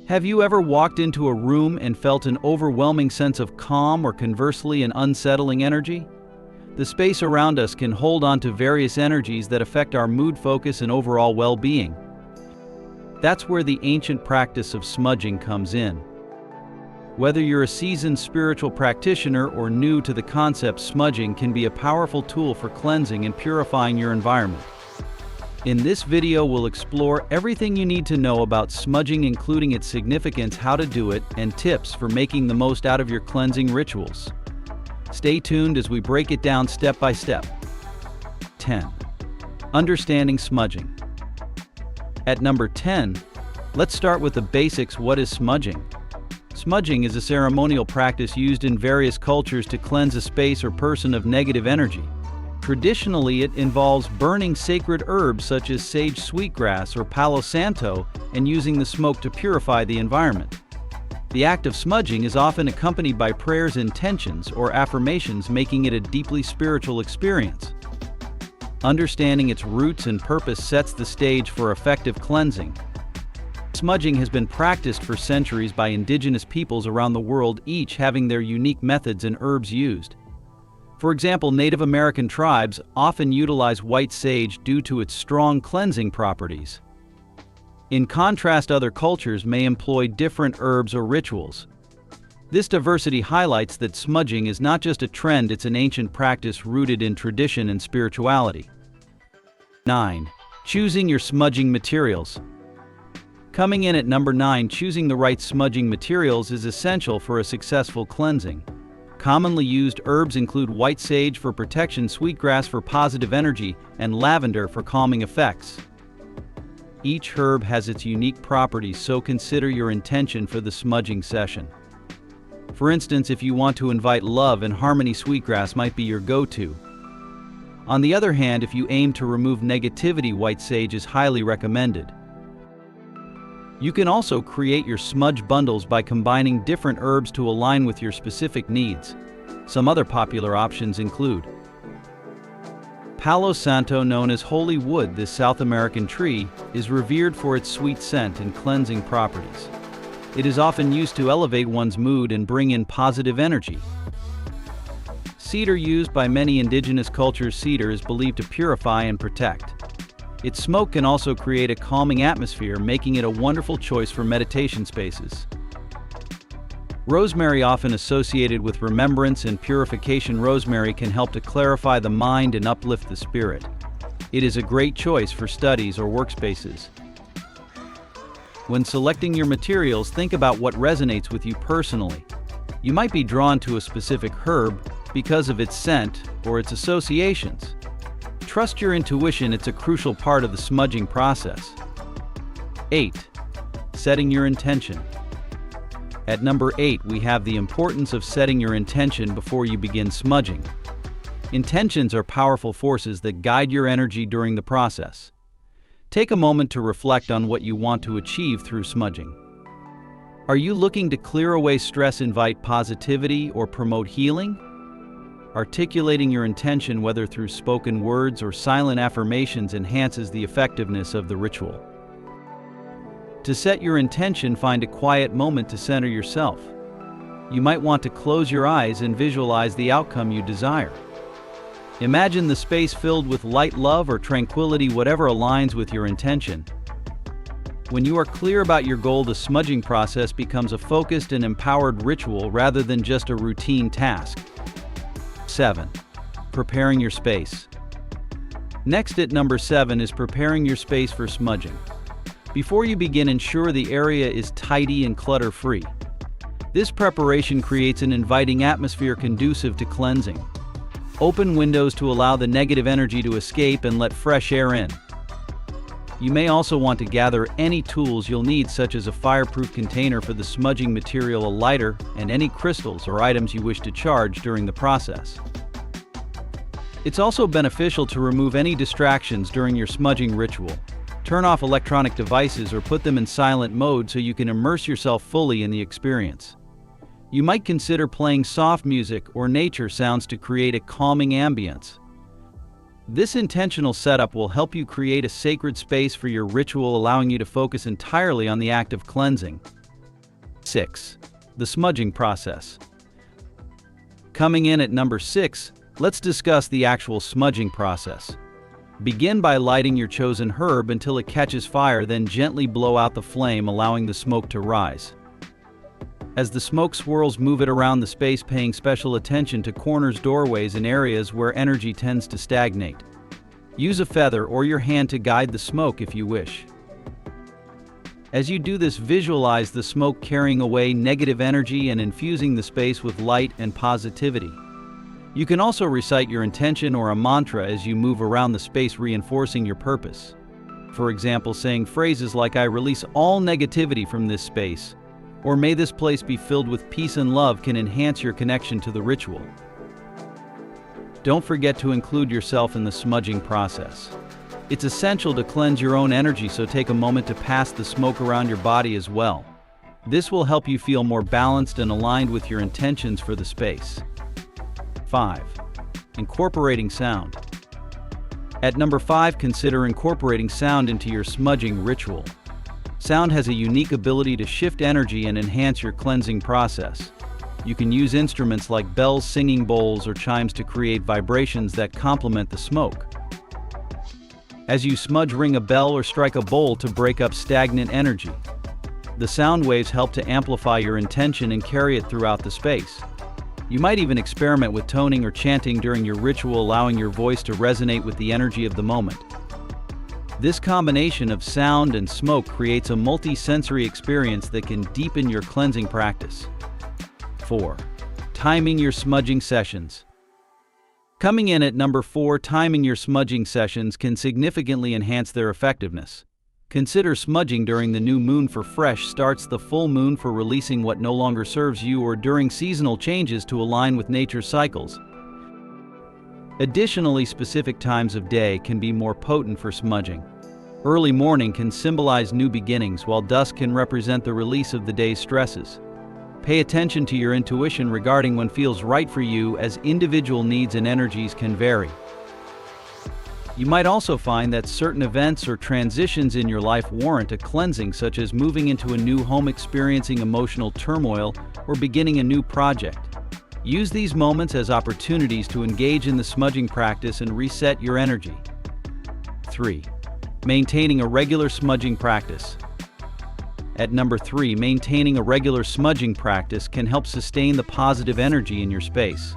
Have you ever walked into a room and felt an overwhelming sense of calm or conversely an unsettling energy? The space around us can hold on to various energies that affect our mood, focus, and overall well-being. That's where the ancient practice of smudging comes in. Whether you're a seasoned spiritual practitioner or new to the concept, smudging can be a powerful tool for cleansing and purifying your environment. In this video, we'll explore everything you need to know about smudging, including its significance, how to do it, and tips for making the most out of your cleansing rituals. Stay tuned as we break it down step by step. 10. Understanding smudging. At number 10, let's start with the basics. What is smudging? Smudging is a ceremonial practice used in various cultures to cleanse a space or person of negative energy. Traditionally, it involves burning sacred herbs such as sage, sweetgrass, or palo santo, and using the smoke to purify the environment. The act of smudging is often accompanied by prayers, intentions, or affirmations, making it a deeply spiritual experience. Understanding its roots and purpose sets the stage for effective cleansing. Smudging has been practiced for centuries by indigenous peoples around the world, each having their unique methods and herbs used. For example, Native American tribes often utilize white sage due to its strong cleansing properties. In contrast, other cultures may employ different herbs or rituals. This diversity highlights that smudging is not just a trend, it's an ancient practice rooted in tradition and spirituality. 9. Choosing your smudging materials. Coming in at number 9, choosing the right smudging materials is essential for a successful cleansing. Commonly used herbs include white sage for protection, sweetgrass for positive energy, and lavender for calming effects. Each herb has its unique properties, so consider your intention for the smudging session. For instance, if you want to invite love and harmony, sweetgrass might be your go-to. On the other hand, if you aim to remove negativity, white sage is highly recommended. You can also create your smudge bundles by combining different herbs to align with your specific needs. Some other popular options include Palo Santo, known as holy wood. This South American tree is revered for its sweet scent and cleansing properties. It is often used to elevate one's mood and bring in positive energy. Cedar, used by many indigenous cultures. Cedar is believed to purify and protect. Its smoke can also create a calming atmosphere, making it a wonderful choice for meditation spaces. Rosemary, often associated with remembrance and purification. Rosemary can help to clarify the mind and uplift the spirit. It is a great choice for studies or workspaces. When selecting your materials, think about what resonates with you personally. You might be drawn to a specific herb because of its scent or its associations. Trust your intuition, it's a crucial part of the smudging process. 8. Setting your intention. At number 8, we have the importance of setting your intention before you begin smudging. Intentions are powerful forces that guide your energy during the process. Take a moment to reflect on what you want to achieve through smudging. Are you looking to clear away stress, invite positivity, or promote healing? Articulating your intention, whether through spoken words or silent affirmations, enhances the effectiveness of the ritual. To set your intention, find a quiet moment to center yourself. You might want to close your eyes and visualize the outcome you desire. Imagine the space filled with light, love, or tranquility, whatever aligns with your intention. When you are clear about your goal, the smudging process becomes a focused and empowered ritual rather than just a routine task. 7. Preparing your space. Next at number 7 is preparing your space for smudging. Before you begin, ensure the area is tidy and clutter-free. This preparation creates an inviting atmosphere conducive to cleansing. Open windows to allow the negative energy to escape and let fresh air in. You may also want to gather any tools you'll need, such as a fireproof container for the smudging material, a lighter, and any crystals or items you wish to charge during the process. It's also beneficial to remove any distractions during your smudging ritual. Turn off electronic devices or put them in silent mode so you can immerse yourself fully in the experience. You might consider playing soft music or nature sounds to create a calming ambience. This intentional setup will help you create a sacred space for your ritual, allowing you to focus entirely on the act of cleansing. 6. The smudging process. Coming in at number 6, let's discuss the actual smudging process. Begin by lighting your chosen herb until it catches fire, then gently blow out the flame, allowing the smoke to rise. As the smoke swirls, move it around the space, paying special attention to corners, doorways, and areas where energy tends to stagnate. Use a feather or your hand to guide the smoke if you wish. As you do this, visualize the smoke carrying away negative energy and infusing the space with light and positivity. You can also recite your intention or a mantra as you move around the space, reinforcing your purpose. For example, saying phrases like, "I release all negativity from this space," or "May this place be filled with peace and love," can enhance your connection to the ritual. Don't forget to include yourself in the smudging process. It's essential to cleanse your own energy, so take a moment to pass the smoke around your body as well. This will help you feel more balanced and aligned with your intentions for the space. 5. Incorporating sound. At number 5, consider incorporating sound into your smudging ritual. Sound has a unique ability to shift energy and enhance your cleansing process. You can use instruments like bells, singing bowls, or chimes to create vibrations that complement the smoke. As you smudge, ring a bell or strike a bowl to break up stagnant energy. The sound waves help to amplify your intention and carry it throughout the space. You might even experiment with toning or chanting during your ritual, allowing your voice to resonate with the energy of the moment. This combination of sound and smoke creates a multi-sensory experience that can deepen your cleansing practice. 4. Timing your smudging sessions. Coming in at number 4, timing your smudging sessions can significantly enhance their effectiveness. Consider smudging during the new moon for fresh starts, the full moon for releasing what no longer serves you, or during seasonal changes to align with nature's cycles. Additionally, specific times of day can be more potent for smudging. Early morning can symbolize new beginnings, while dusk can represent the release of the day's stresses. Pay attention to your intuition regarding when feels right for you, as individual needs and energies can vary. You might also find that certain events or transitions in your life warrant a cleansing, such as moving into a new home, experiencing emotional turmoil, or beginning a new project. Use these moments as opportunities to engage in the smudging practice and reset your energy. 3. Maintaining a regular smudging practice. At number 3, maintaining a regular smudging practice can help sustain the positive energy in your space.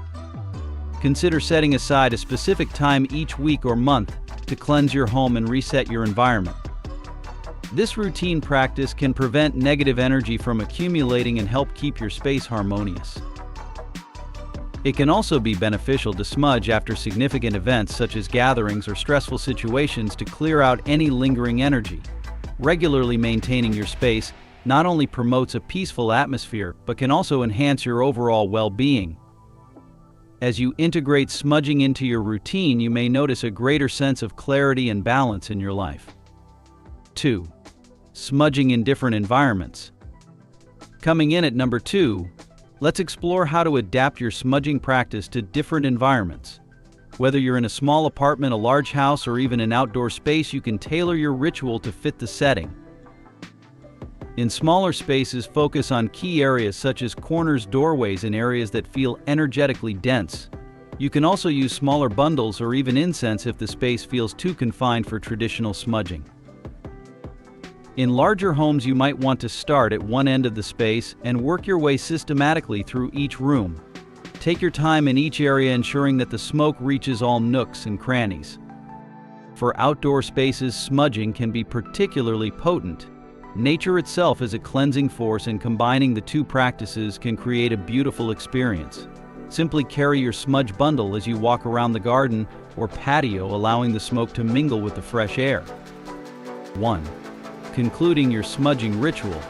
Consider setting aside a specific time each week or month to cleanse your home and reset your environment. This routine practice can prevent negative energy from accumulating and help keep your space harmonious. It can also be beneficial to smudge after significant events such as gatherings or stressful situations to clear out any lingering energy. Regularly maintaining your space not only promotes a peaceful atmosphere, but can also enhance your overall well-being. As you integrate smudging into your routine, you may notice a greater sense of clarity and balance in your life. 2. Smudging in different environments. Coming in at number 2, let's explore how to adapt your smudging practice to different environments. Whether you're in a small apartment, a large house, or even an outdoor space, you can tailor your ritual to fit the setting. In smaller spaces, focus on key areas such as corners, doorways, and areas that feel energetically dense. You can also use smaller bundles or even incense if the space feels too confined for traditional smudging. In larger homes, you might want to start at one end of the space and work your way systematically through each room. Take your time in each area, ensuring that the smoke reaches all nooks and crannies. For outdoor spaces, smudging can be particularly potent. Nature itself is a cleansing force, and combining the two practices can create a beautiful experience. Simply carry your smudge bundle as you walk around the garden or patio, allowing the smoke to mingle with the fresh air. 1. Concluding your smudging ritual.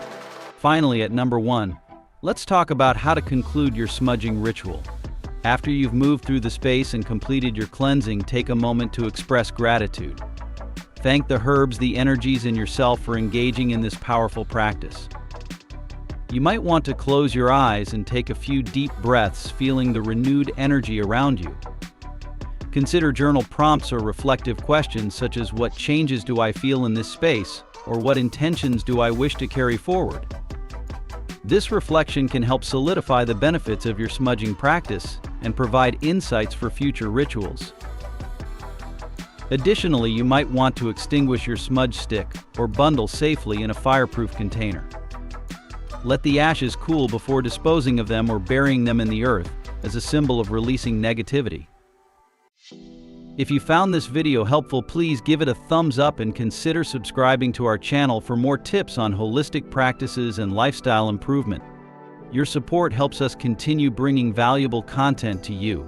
Finally, at number 1, let's talk about how to conclude your smudging ritual. After you've moved through the space and completed your cleansing, take a moment to express gratitude. Thank the herbs, the energies, and yourself for engaging in this powerful practice. You might want to close your eyes and take a few deep breaths, feeling the renewed energy around you. Consider journal prompts or reflective questions such as what changes do I feel in this space, or what intentions do I wish to carry forward. This reflection can help solidify the benefits of your smudging practice and provide insights for future rituals. Additionally, you might want to extinguish your smudge stick or bundle safely in a fireproof container. Let the ashes cool before disposing of them or burying them in the earth as a symbol of releasing negativity. If you found this video helpful, please give it a thumbs up and consider subscribing to our channel for more tips on holistic practices and lifestyle improvement. Your support helps us continue bringing valuable content to you.